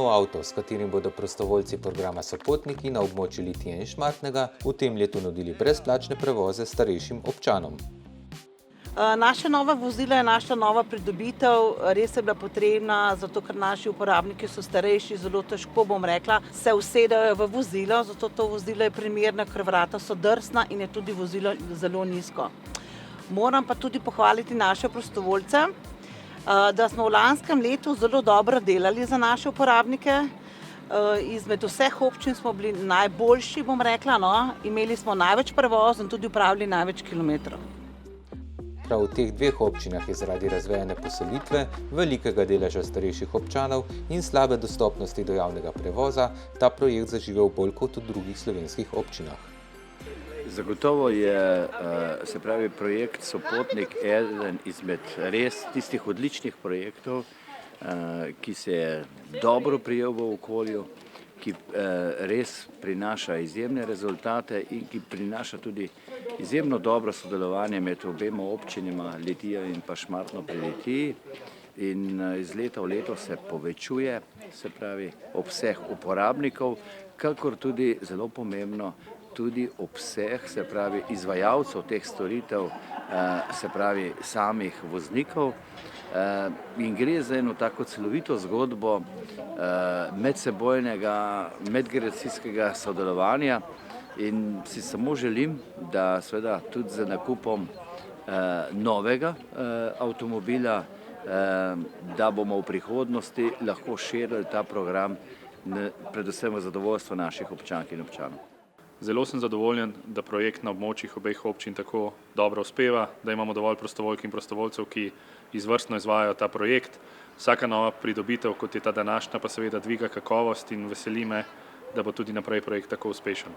nov avto, s katerim bodo prostovoljci programa Sopotniki na območju Litije in Šmartnega v tem letu nudili brezplačne prevoze starejšim občanom. Naše nova vozila je naša nova pridobitev, res je bila potrebna, zato ker naši uporabniki so starejši, zelo težko, se usedejo v vozilo, zato to vozilo je primerno, ker vrata so drsna in je tudi vozilo zelo nizko. Moram pa tudi pohvaliti naše prostovoljce, da smo v lanskem letu zelo dobro delali za naše uporabnike. Izmed vseh občin smo bili najboljši, imeli smo največ prevozov in tudi upravili največ kilometrov. Prav v teh dveh občinah je zaradi razvejane poselitve, velikega deleža starejših občanov in slabe dostopnosti do javnega prevoza ta projekt zaživel bolj kot v drugih slovenskih občinah. Zagotovo je projekt Sopotnik eden izmed res tistih odličnih projektov, ki se je dobro prijel v okolju, ki res prinaša izjemne rezultate in ki prinaša tudi izjemno dobro sodelovanje med obema občinama Litija in pa Šmartno pri Litiji. In iz leta v leto se povečuje, obseg uporabnikov, kakor tudi zelo pomembno, tudi obseg, izvajalcev teh storitev, samih voznikov. In gre za eno tako celovito zgodbo medsebojnega, medgeneracijskega sodelovanja in si samo želim, da seveda tudi z nakupom novega avtomobila, da bomo v prihodnosti lahko širili ta program, predvsem v zadovoljstvo naših občank in občanov. Zelo sem zadovoljen, da projekt na območjih obeh občin tako dobro uspeva, da imamo dovolj prostovoljk in prostovoljcev, ki izvrstno izvajajo ta projekt. Vsaka nova pridobitev, kot je ta današnja, pa seveda dviga kakovost in veseli me, da bo tudi naprej projekt tako uspešen.